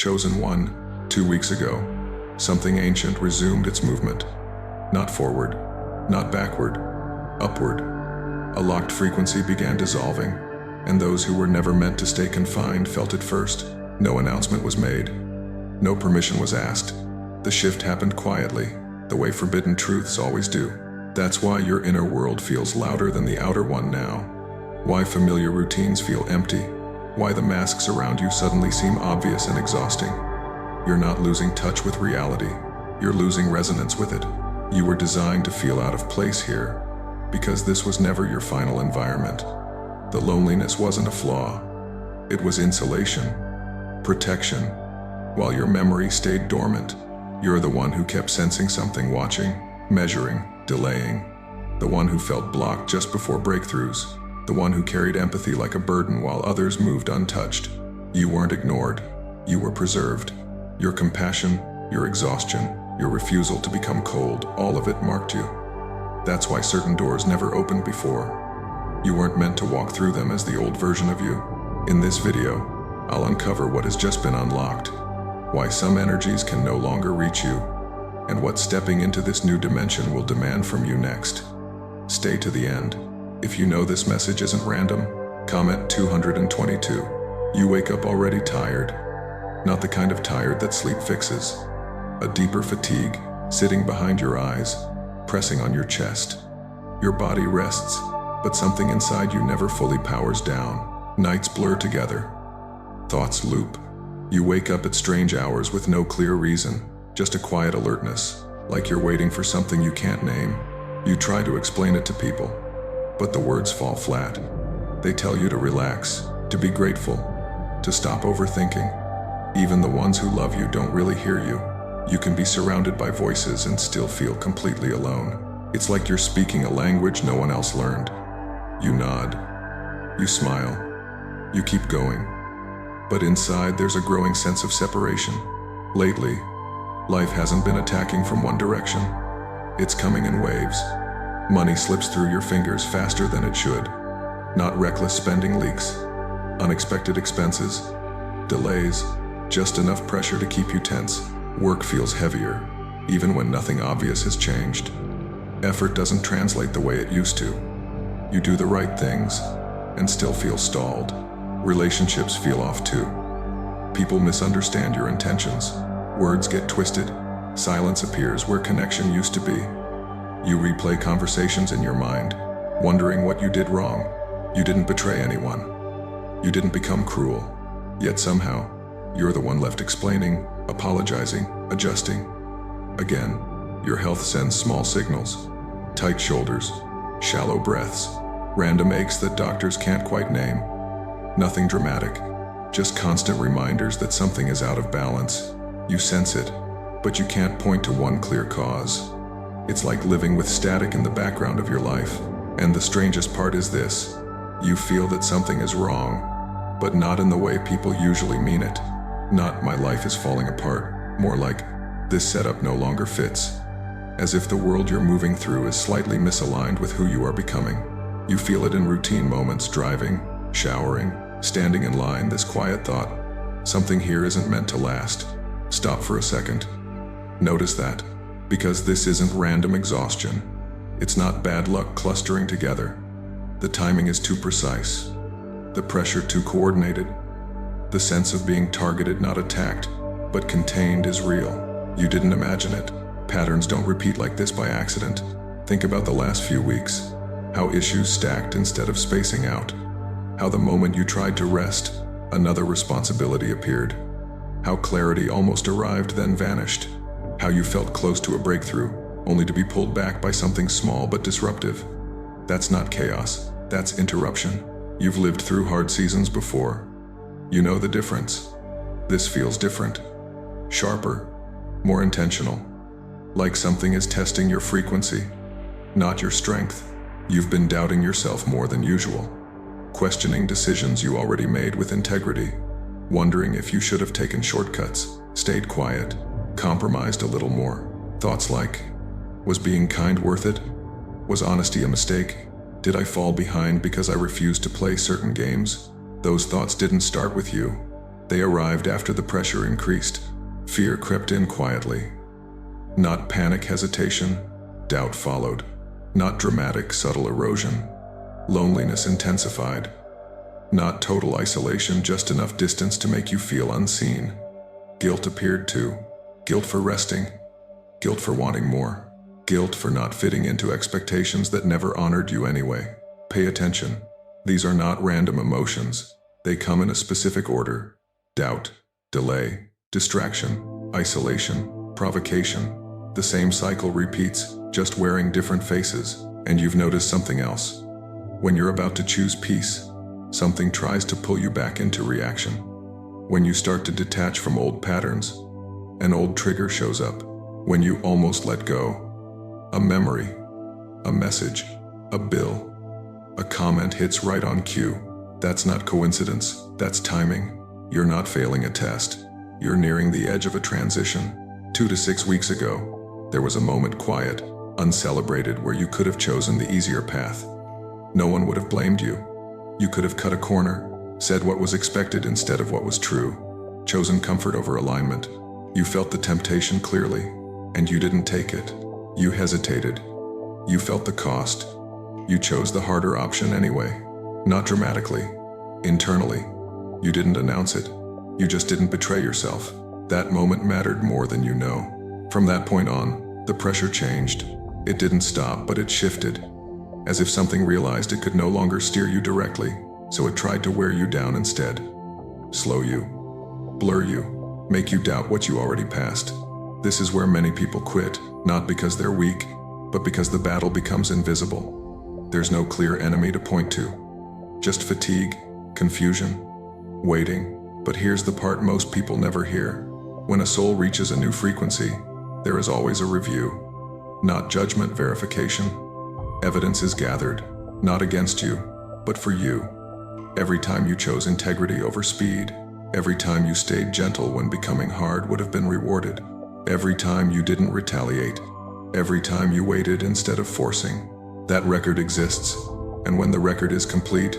Chosen One, 2 weeks ago, something ancient resumed its movement. Not forward, not backward, upward. A locked frequency began dissolving, and those who were never meant to stay confined felt it first. No announcement was made. No permission was asked. The shift happened quietly, the way forbidden truths always do. That's why your inner world feels louder than the outer one now. Why familiar routines feel empty. Why the masks around you suddenly seem obvious and exhausting. You're not losing touch with reality. You're losing resonance with it. You were designed to feel out of place here, because this was never your final environment. The loneliness wasn't a flaw. It was insulation, protection. While your memory stayed dormant, you're the one who kept sensing something, watching, measuring, delaying. The one who felt blocked just before breakthroughs. The one who carried empathy like a burden while others moved untouched. You weren't ignored. You were preserved. Your compassion, your exhaustion, your refusal to become cold, all of it marked you. That's why certain doors never opened before. You weren't meant to walk through them as the old version of you. In this video, I'll uncover what has just been unlocked, why some energies can no longer reach you, and what stepping into this new dimension will demand from you next. Stay to the end. If you know this message isn't random, comment 222. You wake up already tired. Not the kind of tired that sleep fixes. A deeper fatigue, sitting behind your eyes, pressing on your chest. Your body rests, but something inside you never fully powers down. Nights blur together. Thoughts loop. You wake up at strange hours with no clear reason, just a quiet alertness, like you're waiting for something you can't name. You try to explain it to people, but the words fall flat. They tell you to relax, to be grateful, to stop overthinking. Even the ones who love you don't really hear you. You can be surrounded by voices and still feel completely alone. It's like you're speaking a language no one else learned. You nod. You smile. You keep going. But inside there's a growing sense of separation. Lately, life hasn't been attacking from one direction. It's coming in waves. Money slips through your fingers faster than it should. Not reckless spending leaks. Unexpected expenses. Delays. Just enough pressure to keep you tense. Work feels heavier, even when nothing obvious has changed. Effort doesn't translate the way it used to. You do the right things, and still feel stalled. Relationships feel off too. People misunderstand your intentions. Words get twisted. Silence appears where connection used to be. You replay conversations in your mind, wondering what you did wrong. You didn't betray anyone. You didn't become cruel. Yet somehow, you're the one left explaining, apologizing, adjusting. Again, your health sends small signals. Tight shoulders, shallow breaths, random aches that doctors can't quite name. Nothing dramatic, just constant reminders that something is out of balance. You sense it, but you can't point to one clear cause. It's like living with static in the background of your life. And the strangest part is this: you feel that something is wrong, but not in the way people usually mean it. Not "my life is falling apart," more like "this setup no longer fits." As if the world you're moving through is slightly misaligned with who you are becoming. You feel it in routine moments, driving, showering, standing in line, this quiet thought: something here isn't meant to last. Stop for a second. Notice that, because this isn't random exhaustion. It's not bad luck clustering together. The timing is too precise. The pressure too coordinated. The sense of being targeted, not attacked, but contained, is real. You didn't imagine it. Patterns don't repeat like this by accident. Think about the last few weeks. How issues stacked instead of spacing out. How the moment you tried to rest, another responsibility appeared. How clarity almost arrived then vanished. How you felt close to a breakthrough, only to be pulled back by something small but disruptive. That's not chaos, that's interruption. You've lived through hard seasons before. You know the difference. This feels different. Sharper, more intentional. Like something is testing your frequency, not your strength. You've been doubting yourself more than usual. Questioning decisions you already made with integrity. Wondering if you should have taken shortcuts, stayed quiet, compromised a little more. Thoughts like, was being kind worth it? Was honesty a mistake? Did I fall behind because I refused to play certain games? Those thoughts didn't start with you. They arrived after the pressure increased. Fear crept in quietly. Not panic hesitation, doubt followed. Not dramatic, subtle erosion. Loneliness intensified. Not total isolation, just enough distance to make you feel unseen. Guilt appeared too. Guilt for resting. Guilt for wanting more. Guilt for not fitting into expectations that never honored you anyway. Pay attention. These are not random emotions. They come in a specific order. Doubt, delay, distraction, isolation, provocation. The same cycle repeats, just wearing different faces, and you've noticed something else. When you're about to choose peace, something tries to pull you back into reaction. When you start to detach from old patterns, an old trigger shows up. When you almost let go, a memory, a message, a bill, a comment hits right on cue. That's not coincidence, that's timing. You're not failing a test. You're nearing the edge of a transition. 2 to 6 weeks ago, there was a moment quiet, uncelebrated, where you could have chosen the easier path. No one would have blamed you. You could have cut a corner, said what was expected instead of what was true, chosen comfort over alignment. You felt the temptation clearly, and you didn't take it. You hesitated. You felt the cost. You chose the harder option anyway. Not dramatically. Internally. You didn't announce it. You just didn't betray yourself. That moment mattered more than you know. From that point on, the pressure changed. It didn't stop, but it shifted. As if something realized it could no longer steer you directly, so it tried to wear you down instead. Slow you. Blur you. Make you doubt what you already passed. This is where many people quit, not because they're weak, but because the battle becomes invisible. There's no clear enemy to point to. Just fatigue, confusion, waiting. But here's the part most people never hear. When a soul reaches a new frequency, there is always a review. Not judgment, verification. Evidence is gathered, not against you, but for you. Every time you chose integrity over speed, every time you stayed gentle when becoming hard would have been rewarded, every time you didn't retaliate, every time you waited instead of forcing. That record exists, and when the record is complete,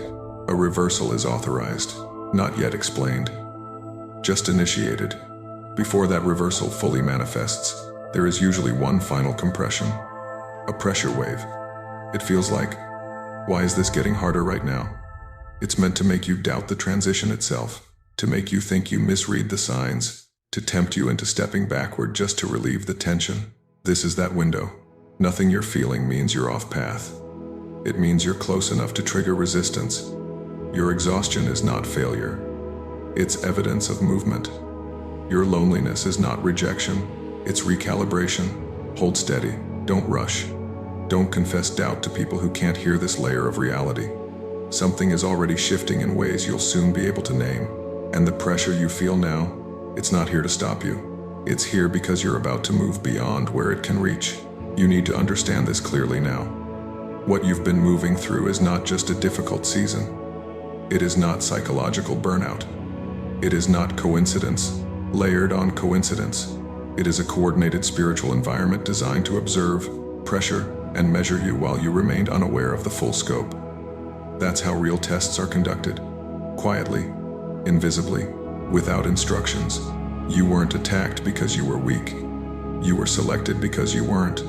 a reversal is authorized, not yet explained, just initiated. Before that reversal fully manifests, there is usually one final compression, a pressure wave. It feels like, why is this getting harder right now? It's meant to make you doubt the transition itself, to make you think you misread the signs, to tempt you into stepping backward just to relieve the tension. This is that window. Nothing you're feeling means you're off path. It means you're close enough to trigger resistance. Your exhaustion is not failure. It's evidence of movement. Your loneliness is not rejection. It's recalibration. Hold steady. Don't rush. Don't confess doubt to people who can't hear this layer of reality. Something is already shifting in ways you'll soon be able to name. And the pressure you feel now, it's not here to stop you. It's here because you're about to move beyond where it can reach. You need to understand this clearly now. What you've been moving through is not just a difficult season. It is not psychological burnout. It is not coincidence, layered on coincidence. It is a coordinated spiritual environment designed to observe, pressure, and measure you while you remained unaware of the full scope. That's how real tests are conducted. Quietly, invisibly, without instructions. You weren't attacked because you were weak. You were selected because you weren't.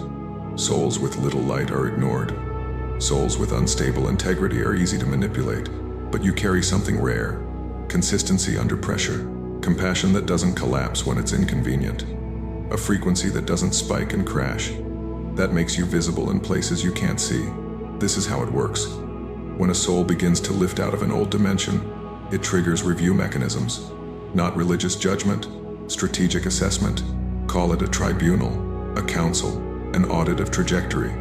Souls with little light are ignored. Souls with unstable integrity are easy to manipulate. But you carry something rare. Consistency under pressure. Compassion that doesn't collapse when it's inconvenient. A frequency that doesn't spike and crash. That makes you visible in places you can't see. This is how it works. When a soul begins to lift out of an old dimension, it triggers review mechanisms. Not religious judgment, strategic assessment. Call it a tribunal, a council, an audit of trajectory.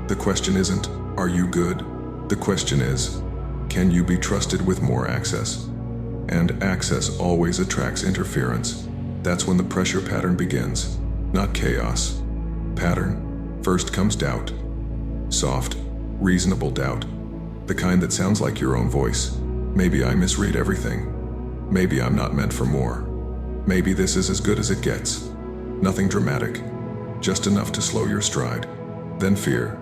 The question isn't, are you good? The question is, can you be trusted with more access? And access always attracts interference. That's when the pressure pattern begins, not chaos. Pattern. First comes doubt. Soft, reasonable doubt. The kind that sounds like your own voice. Maybe I misread everything. Maybe I'm not meant for more. Maybe this is as good as it gets. Nothing dramatic. Just enough to slow your stride. Then fear.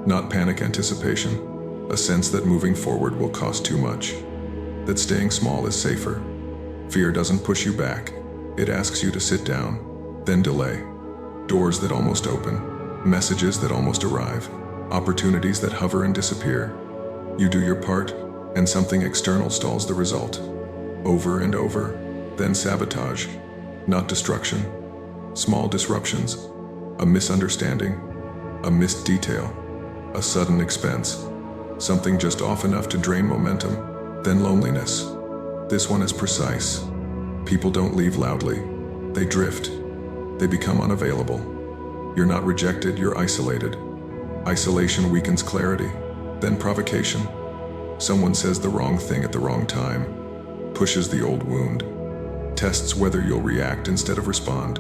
Not panic, anticipation. A sense that moving forward will cost too much. That staying small is safer. Fear doesn't push you back. It asks you to sit down, then delay. Doors that almost open, messages that almost arrive, opportunities that hover and disappear. You do your part, and something external stalls the result. Over and over, then sabotage, not destruction. Small disruptions, a misunderstanding, a missed detail, a sudden expense, something just off enough to drain momentum, then loneliness. This one is precise. People don't leave loudly. They drift. They become unavailable. You're not rejected, you're isolated. Isolation weakens clarity, then provocation. Someone says the wrong thing at the wrong time, pushes the old wound, tests whether you'll react instead of respond.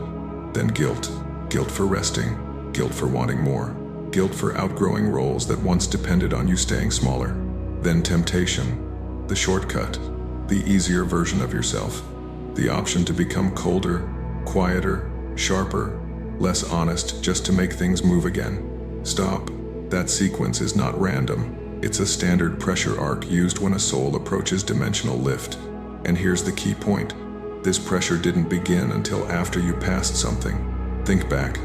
Then guilt. Guilt for resting, guilt for wanting more, guilt for outgrowing roles that once depended on you staying smaller. Then temptation, the shortcut, the easier version of yourself, the option to become colder, quieter, sharper, less honest just to make things move again. Stop. That sequence is not random. It's a standard pressure arc used when a soul approaches dimensional lift. And here's the key point. This pressure didn't begin until after you passed something. Think back,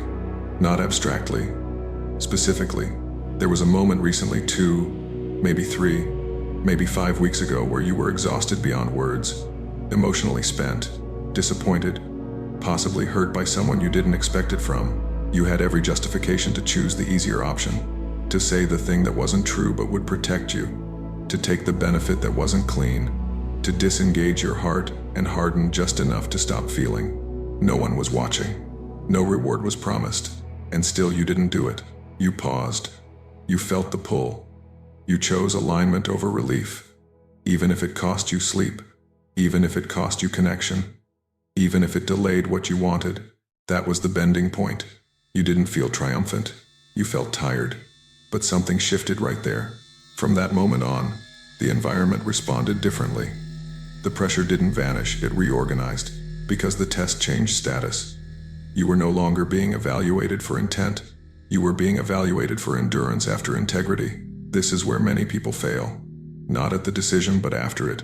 not abstractly. Specifically, there was a moment recently 2, maybe 3, maybe 5 weeks ago where you were exhausted beyond words, emotionally spent, disappointed, possibly hurt by someone you didn't expect it from. You had every justification to choose the easier option, to say the thing that wasn't true but would protect you, to take the benefit that wasn't clean, to disengage your heart and harden just enough to stop feeling. No one was watching. No reward was promised, and still you didn't do it. You paused. You felt the pull. You chose alignment over relief, even if it cost you sleep, even if it cost you connection, even if it delayed what you wanted. That was the bending point. You didn't feel triumphant. You felt tired. But something shifted right there. From that moment on, the environment responded differently. The pressure didn't vanish, it reorganized, because the test changed status. You were no longer being evaluated for intent. You were being evaluated for endurance after integrity. This is where many people fail. Not at the decision, but after it.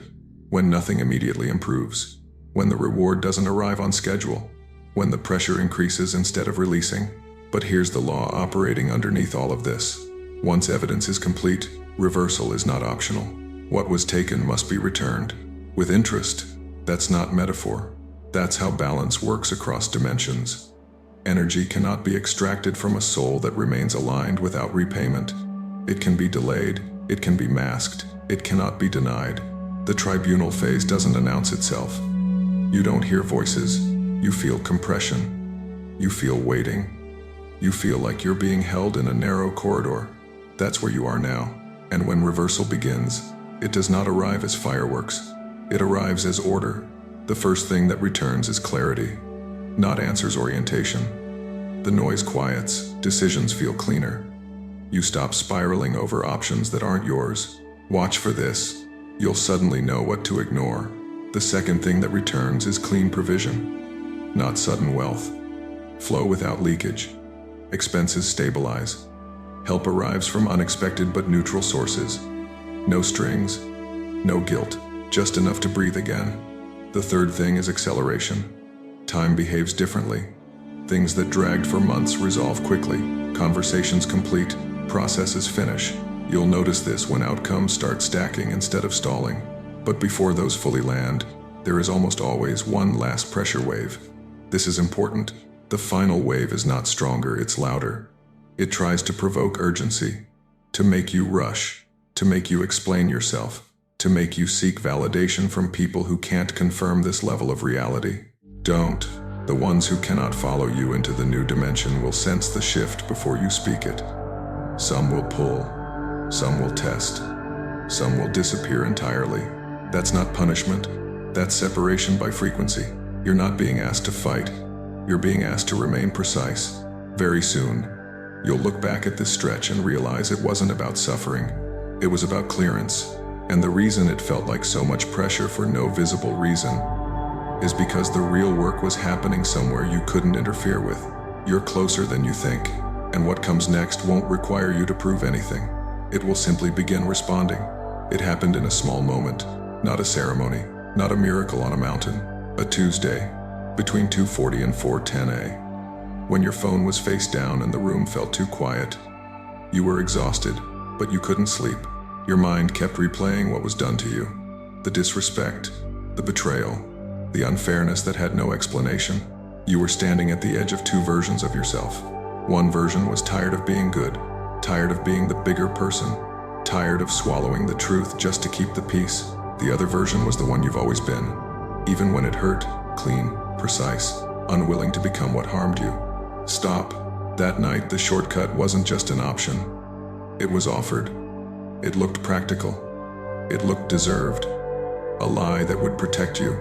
When nothing immediately improves. When the reward doesn't arrive on schedule. When the pressure increases instead of releasing. But here's the law operating underneath all of this. Once evidence is complete, reversal is not optional. What was taken must be returned. With interest. That's not metaphor. That's how balance works across dimensions. Energy cannot be extracted from a soul that remains aligned without repayment. It can be delayed, it can be masked, it cannot be denied. The tribunal phase doesn't announce itself. You don't hear voices, you feel compression. You feel waiting. You feel like you're being held in a narrow corridor. That's where you are now. And when reversal begins, it does not arrive as fireworks. It arrives as order. The first thing that returns is clarity, not answers orientation. The noise quiets, decisions feel cleaner. You stop spiraling over options that aren't yours. Watch for this. You'll suddenly know what to ignore. The second thing that returns is clean provision, not sudden wealth. Flow without leakage. Expenses stabilize. Help arrives from unexpected but neutral sources. No strings, no guilt, just enough to breathe again. The third thing is acceleration. Time behaves differently. Things that dragged for months resolve quickly. Conversations complete, processes finish. You'll notice this when outcomes start stacking instead of stalling. But before those fully land, there is almost always one last pressure wave. This is important. The final wave is not stronger, it's louder. It tries to provoke urgency, to make you rush, to make you explain yourself, to make you seek validation from people who can't confirm this level of reality. Don't. The ones who cannot follow you into the new dimension will sense the shift before you speak it. Some will pull, some will test, some will disappear entirely. That's not punishment, that's separation by frequency. You're not being asked to fight, you're being asked to remain precise. Very soon, you'll look back at this stretch and realize it wasn't about suffering, it was about clearance. And the reason it felt like so much pressure for no visible reason is because the real work was happening somewhere you couldn't interfere with. You're closer than you think, and what comes next won't require you to prove anything. It will simply begin responding. It happened in a small moment, not a ceremony, Not a miracle on a mountain. A Tuesday, between 2:40 and 4:10 a. When your phone was face down and the room felt too quiet. You were exhausted, but you couldn't sleep. Your mind kept replaying what was done to you. The disrespect, the betrayal, the unfairness that had no explanation. You were standing at the edge of two versions of yourself. One version was tired of being good, tired of being the bigger person, tired of swallowing the truth just to keep the peace. The other version was the one you've always been, even when it hurt, clean, precise, unwilling to become what harmed you. Stop. That night, the shortcut wasn't just an option. It was offered. It looked practical. It looked deserved. A lie that would protect you.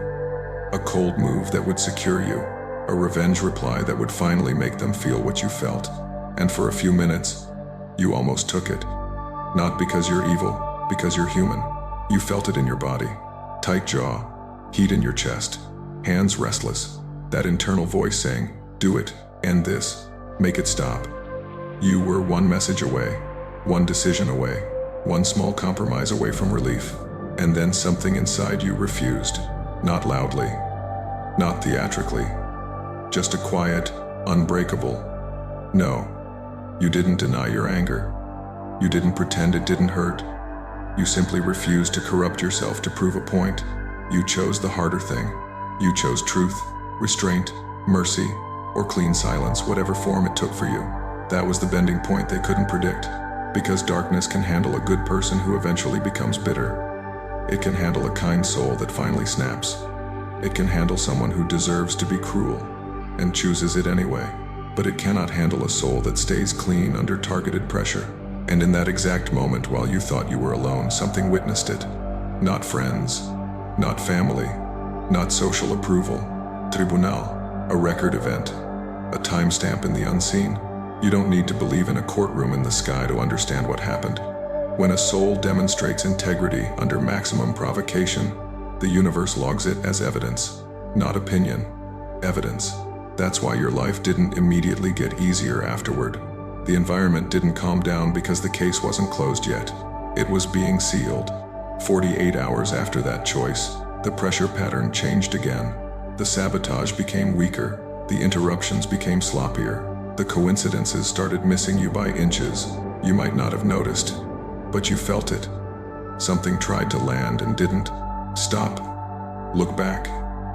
A cold move that would secure you. A revenge reply that would finally make them feel what you felt. And for a few minutes, you almost took it. Not because you're evil, because you're human. You felt it in your body. Tight jaw, heat in your chest, hands restless. That internal voice saying, do it, end this, make it stop. You were one message away, one decision away, one small compromise away from relief. And then something inside you refused. Not loudly, not theatrically. Just a quiet, unbreakable no. You didn't deny your anger. You didn't pretend it didn't hurt. You simply refused to corrupt yourself to prove a point. You chose the harder thing. You chose truth, restraint, mercy, or clean silence, whatever form it took for you. That was the bending point they couldn't predict. Because darkness can handle a good person who eventually becomes bitter. It can handle a kind soul that finally snaps. It can handle someone who deserves to be cruel and chooses it anyway. But it cannot handle a soul that stays clean under targeted pressure. And in that exact moment, while you thought you were alone, something witnessed it. Not friends, not family, not social approval. Tribunal, a record event, a timestamp in the unseen. You don't need to believe in a courtroom in the sky to understand what happened. When a soul demonstrates integrity under maximum provocation, the universe logs it as evidence, not opinion. Evidence. That's why your life didn't immediately get easier afterward. The environment didn't calm down because the case wasn't closed yet. It was being sealed. 48 hours after that choice, the pressure pattern changed again. The sabotage became weaker. The interruptions became sloppier. The coincidences started missing you by inches. You might not have noticed, but you felt it. Something tried to land and didn't. Stop. Look back.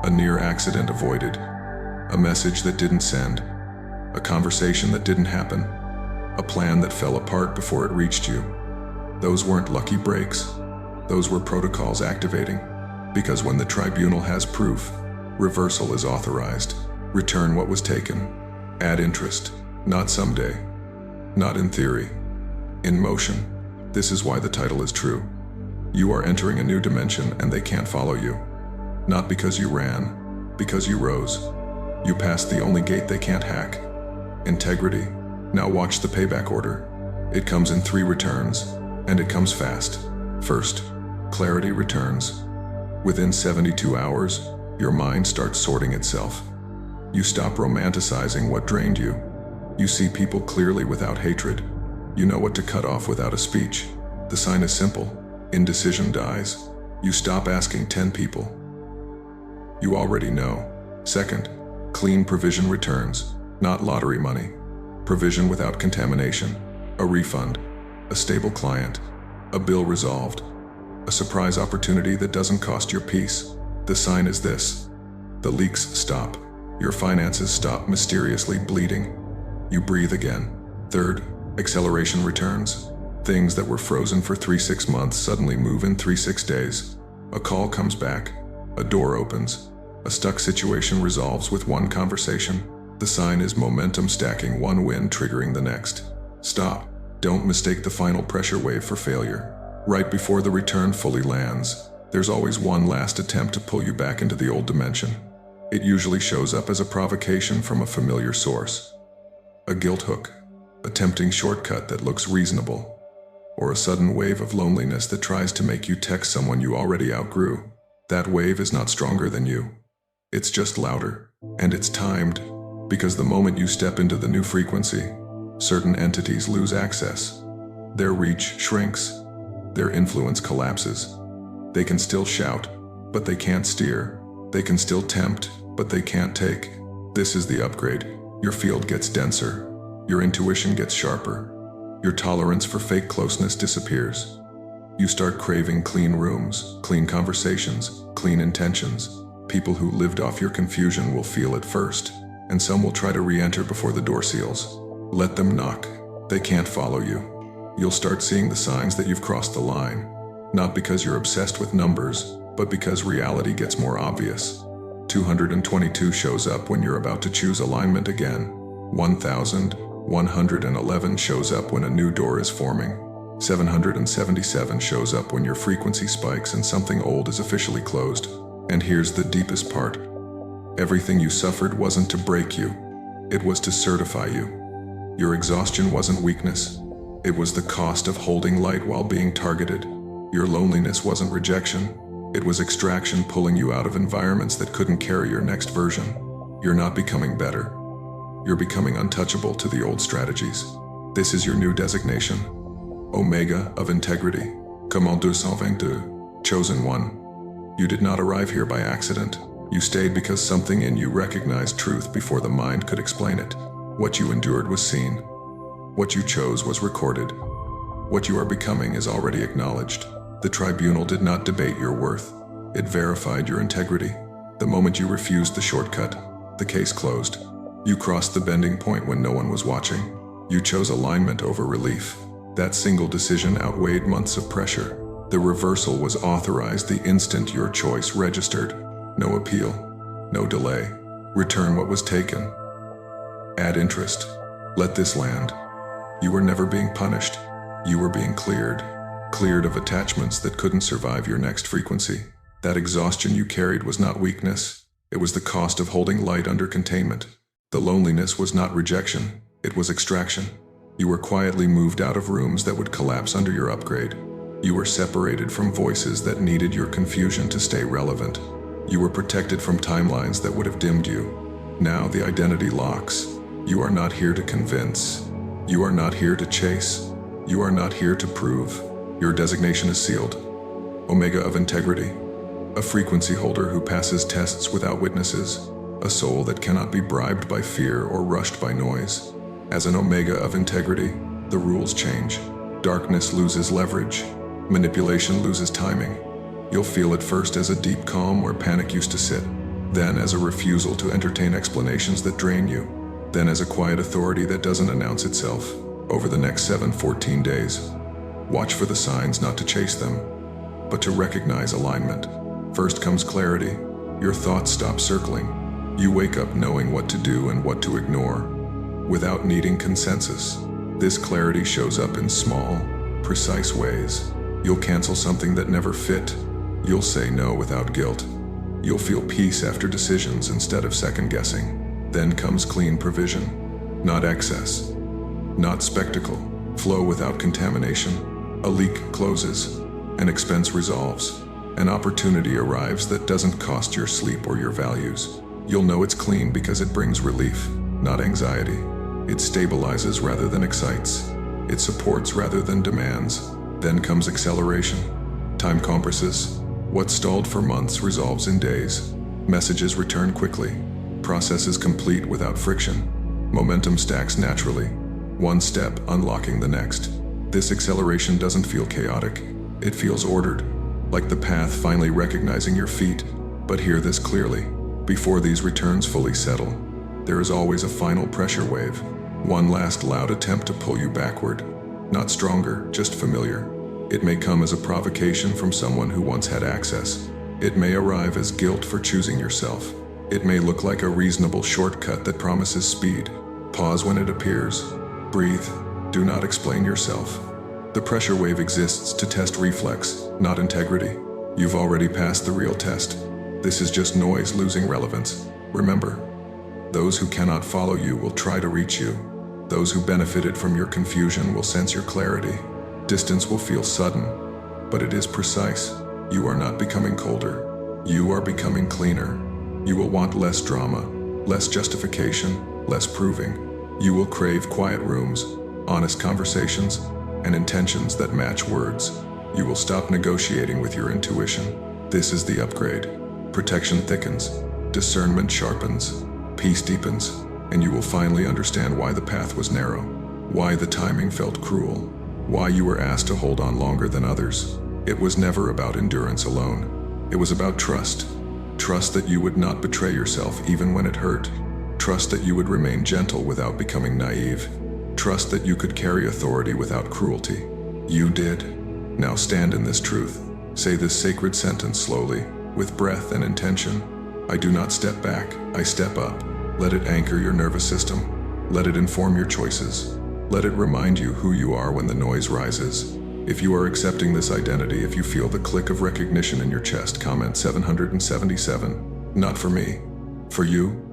A near accident avoided. A message that didn't send. A conversation that didn't happen. A plan that fell apart before it reached you. Those weren't lucky breaks. Those were protocols activating. Because when the tribunal has proof, reversal is authorized. Return what was taken. Add interest. Not someday. Not in theory. In motion. This is why the title is true. You are entering a new dimension and they can't follow you. Not because you ran, because you rose. You passed the only gate they can't hack. Integrity. Now watch the payback order. It comes in 3 returns, and it comes fast. First, clarity returns. Within 72 hours, your mind starts sorting itself. You stop romanticizing what drained you. You see people clearly without hatred. You know what to cut off without a speech. The sign is simple. Indecision dies. You stop asking 10 people. You already know. Second, clean provision returns, not lottery money. Provision without contamination. A refund. A stable client. A bill resolved. A surprise opportunity that doesn't cost your peace. The sign is this. The leaks stop. Your finances stop mysteriously bleeding. You breathe again. Third, acceleration returns. Things that were frozen for 3-6 months suddenly move in 3-6 days. A call comes back. A door opens. A stuck situation resolves with one conversation. The sign is momentum stacking, one win triggering the next. Stop. Don't mistake the final pressure wave for failure. Right before the return fully lands, there's always one last attempt to pull you back into the old dimension. It usually shows up as a provocation from a familiar source. A guilt hook, a tempting shortcut that looks reasonable, or a sudden wave of loneliness that tries to make you text someone you already outgrew. That wave is not stronger than you. It's just louder, and it's timed. Because the moment you step into the new frequency, certain entities lose access. Their reach shrinks. Their influence collapses. They can still shout, but they can't steer. They can still tempt, but they can't take. This is the upgrade. Your field gets denser. Your intuition gets sharper. Your tolerance for fake closeness disappears. You start craving clean rooms, clean conversations, clean intentions. People who lived off your confusion will feel it first, and some will try to re-enter before the door seals. Let them knock. They can't follow you. You'll start seeing the signs that you've crossed the line, not because you're obsessed with numbers, but because reality gets more obvious. 222 shows up when you're about to choose alignment again. 1111 shows up when a new door is forming. 777 shows up when your frequency spikes and something old is officially closed. And here's the deepest part. Everything you suffered wasn't to break you. It was to certify you. Your exhaustion wasn't weakness. It was the cost of holding light while being targeted. Your loneliness wasn't rejection. It was extraction, pulling you out of environments that couldn't carry your next version. You're not becoming better. You're becoming untouchable to the old strategies. This is your new designation. Omega of Integrity. Command 222. Chosen One. You did not arrive here by accident. You stayed because something in you recognized truth before the mind could explain it. What you endured was seen. What you chose was recorded. What you are becoming is already acknowledged. The tribunal did not debate your worth. It verified your integrity. The moment you refused the shortcut, the case closed. You crossed the bending point when no one was watching. You chose alignment over relief. That single decision outweighed months of pressure. The reversal was authorized the instant your choice registered. No appeal, no delay. Return what was taken. Add interest. Let this land. You were never being punished. You were being cleared. Cleared of attachments that couldn't survive your next frequency. That exhaustion you carried was not weakness. It was the cost of holding light under containment. The loneliness was not rejection. It was extraction. You were quietly moved out of rooms that would collapse under your upgrade. You were separated from voices that needed your confusion to stay relevant. You were protected from timelines that would have dimmed you. Now the identity locks. You are not here to convince. You are not here to chase. You are not here to prove. Your designation is sealed. Omega of Integrity. A frequency holder who passes tests without witnesses. A soul that cannot be bribed by fear or rushed by noise. As an Omega of Integrity, the rules change. Darkness loses leverage. Manipulation loses timing. You'll feel it first as a deep calm where panic used to sit. Then as a refusal to entertain explanations that drain you. Then as a quiet authority that doesn't announce itself. Over the next 14 days. Watch for the signs, not to chase them, but to recognize alignment. First comes clarity. Your thoughts stop circling. You wake up knowing what to do and what to ignore, without needing consensus. This clarity shows up in small, precise ways. You'll cancel something that never fit. You'll say no without guilt. You'll feel peace after decisions instead of second-guessing. Then comes clean provision. Not excess. Not spectacle. Flow without contamination. A leak closes. An expense resolves. An opportunity arrives that doesn't cost your sleep or your values. You'll know it's clean because it brings relief, not anxiety. It stabilizes rather than excites. It supports rather than demands. Then comes acceleration. Time compresses. What stalled for months resolves in days. Messages return quickly. Processes complete without friction. Momentum stacks naturally. One step unlocking the next. This acceleration doesn't feel chaotic. It feels ordered, like the path finally recognizing your feet. But hear this clearly. Before these returns fully settle, there is always a final pressure wave. One last loud attempt to pull you backward. Not stronger, just familiar. It may come as a provocation from someone who once had access. It may arrive as guilt for choosing yourself. It may look like a reasonable shortcut that promises speed. Pause when it appears. Breathe. Do not explain yourself. The pressure wave exists to test reflex, not integrity. You've already passed the real test. This is just noise losing relevance. Remember, those who cannot follow you will try to reach you. Those who benefited from your confusion will sense your clarity. Distance will feel sudden, but it is precise. You are not becoming colder. You are becoming cleaner. You will want less drama, less justification, less proving. You will crave quiet rooms, honest conversations, and intentions that match words. You will stop negotiating with your intuition. This is the upgrade. Protection thickens, discernment sharpens, peace deepens, and you will finally understand why the path was narrow, why the timing felt cruel, why you were asked to hold on longer than others. It was never about endurance alone. It was about trust. Trust that you would not betray yourself even when it hurt. Trust that you would remain gentle without becoming naive. Trust that you could carry authority without cruelty. You did. Now stand in this truth. Say this sacred sentence slowly, with breath and intention. I do not step back, I step up. Let it anchor your nervous system. Let it inform your choices. Let it remind you who you are when the noise rises. If you are accepting this identity, if you feel the click of recognition in your chest, comment 777. Not for me. For you,